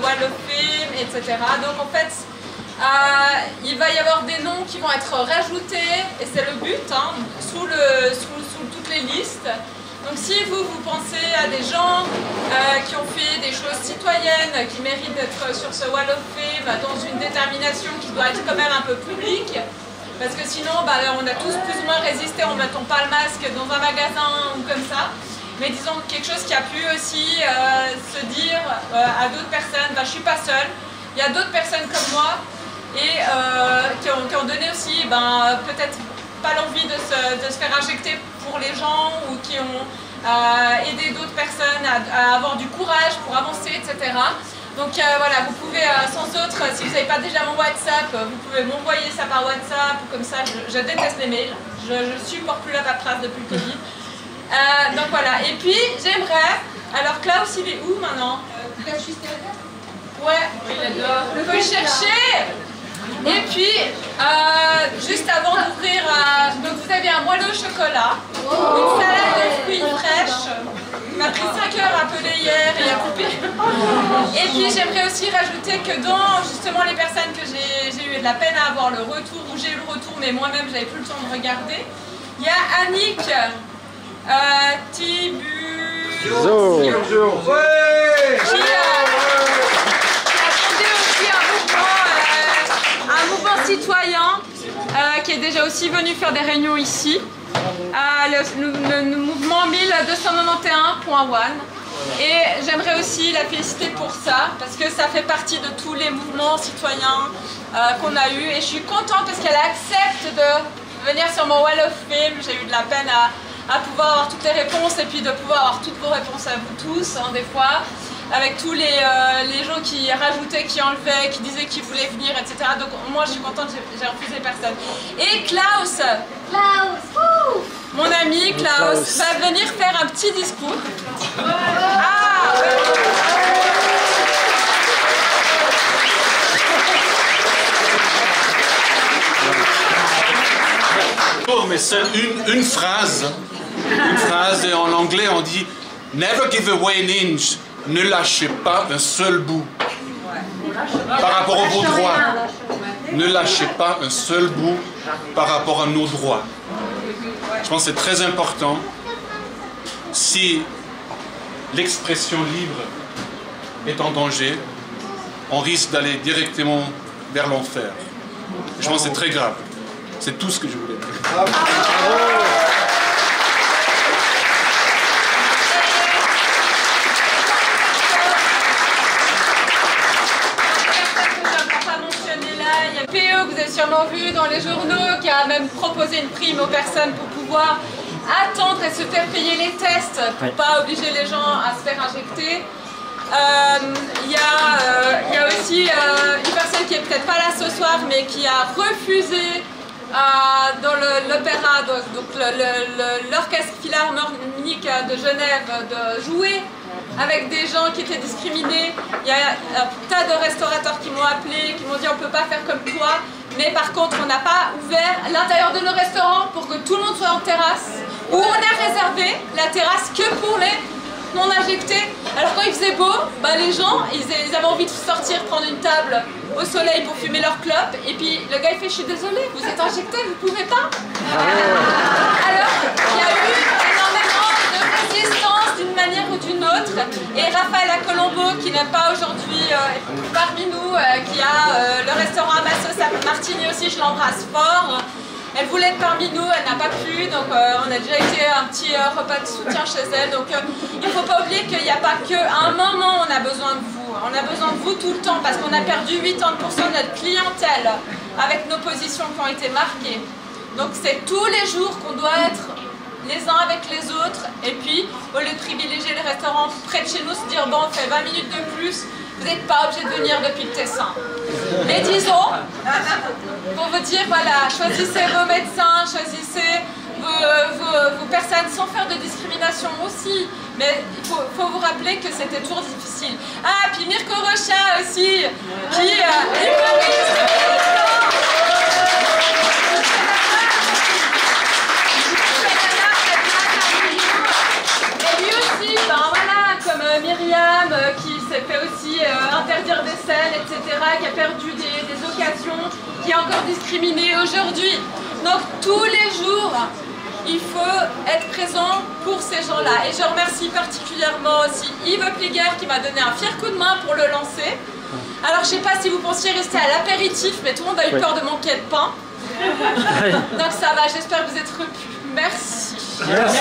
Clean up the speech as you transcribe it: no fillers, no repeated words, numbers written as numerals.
Wall of Fame, etc. Donc en fait, il va y avoir des noms qui vont être rajoutés, et c'est le but, hein, sous toutes les listes. Donc si vous pensez à des gens qui ont fait des choses citoyennes, qui méritent d'être sur ce Wall of Fame, dans une détermination qui doit être quand même un peu publique, parce que sinon on a tous plus ou moins résisté en ne mettant pas le masque dans un magasin ou comme ça. Mais disons quelque chose qui a pu aussi se dire à d'autres personnes, je ne suis pas seule, il y a d'autres personnes comme moi, et qui ont donné aussi peut-être pas l'envie de se faire injecter pour les gens, ou qui ont aidé d'autres personnes à avoir du courage pour avancer, etc. Donc voilà, vous pouvez sans autre, si vous n'avez pas déjà mon WhatsApp, vous pouvez m'envoyer ça par WhatsApp, ou comme ça, je déteste les mails, je ne supporte plus la paperasse depuis le Covid. Donc voilà, et puis j'aimerais, alors Klaus il est où maintenant? Ouais, il faut le chercher. Et puis, juste avant d'ouvrir, donc vous avez un moelleux au chocolat, une salade de fruits fraîches, il m'a pris 5 heures à peler hier et à couper. Et puis j'aimerais aussi rajouter que dans justement les personnes que j'ai eu de la peine à avoir le retour, ou j'ai eu le retour mais moi-même j'avais plus le temps de regarder, il y a Annick Tiburcio qui un mouvement citoyen qui est déjà aussi venu faire des réunions ici, le mouvement 1291.1. Et j'aimerais aussi la féliciter pour ça, parce que ça fait partie de tous les mouvements citoyens qu'on a eu. Et je suis contente parce qu'elle accepte de venir sur mon Wall of Fame. J'ai eu de la peine à pouvoir avoir toutes les réponses, et puis de pouvoir avoir toutes vos réponses à vous tous, hein, des fois. Avec tous les gens qui rajoutaient, qui enlevaient, qui disaient qu'ils voulaient venir, etc. Donc moi je suis contente, j'ai refusé personne. Et Klaus, mon ami Klaus, va venir faire un petit discours. Ah, mais c'est une phrase, et en anglais on dit « Never give away an inch ». Ne lâchez pas un seul bout par rapport à vos droits. Ne lâchez pas un seul bout par rapport à nos droits. Je pense que c'est très important. Si l'expression libre est en danger, on risque d'aller directement vers l'enfer. Je pense que c'est très grave. C'est tout ce que je voulais dire. Vous avez sûrement vu dans les journaux, qui a même proposé une prime aux personnes pour pouvoir attendre et se faire payer les tests pour pas obliger les gens à se faire injecter. Il y a aussi une personne qui est peut-être pas là ce soir, mais qui a refusé dans l'opéra, donc l'orchestre philharmonique de Genève, de jouer avec des gens qui étaient discriminés. Il y a un tas de restaurateurs qui m'ont appelé, qui m'ont dit on ne peut pas faire comme toi, mais par contre on n'a pas ouvert l'intérieur de nos restaurants pour que tout le monde soit en terrasse, ou on a réservé la terrasse que pour les non injectés. Alors quand il faisait beau, les gens ils avaient envie de sortir, prendre une table au soleil pour fumer leur clope, et puis le gars il fait je suis désolé, vous êtes injecté, vous pouvez pas. Alors il y a eu énormément de résistance d'une manière ou d'une autre, et Raphaël Colombo qui n'est pas aujourd'hui parmi nous, qui a le restaurant Amassos à Martigny aussi, je l'embrasse fort. Elle voulait être parmi nous, elle n'a pas pu, donc on a déjà été un petit repas de soutien chez elle. Donc il ne faut pas oublier qu'il n'y a pas qu'à un moment on a besoin de vous. On a besoin de vous tout le temps parce qu'on a perdu 80% de notre clientèle avec nos positions qui ont été marquées. Donc c'est tous les jours qu'on doit être les uns avec les autres, et puis au lieu de privilégier les restaurants près de chez nous, se dire bon on fait 20 minutes de plus, vous n'êtes pas obligé de venir depuis le Tessin. Mais disons, pour vous dire voilà, choisissez vos médecins, choisissez vos personnes sans faire de discrimination aussi, mais il faut vous rappeler que c'était toujours difficile. Ah, puis Mirko Rocha aussi, qui est humoriste. Et lui aussi, ben voilà, comme Myriam, qui s'est fait aussi interdire a perdu des occasions, qui est encore discriminé aujourd'hui. Donc tous les jours, il faut être présent pour ces gens-là. Et je remercie particulièrement aussi Yves Pléguer qui m'a donné un fier coup de main pour le lancer. Alors je ne sais pas si vous pensiez rester à l'apéritif, mais tout le monde a eu peur de manquer de pain. Donc ça va, j'espère que vous êtes repus. Merci. Merci.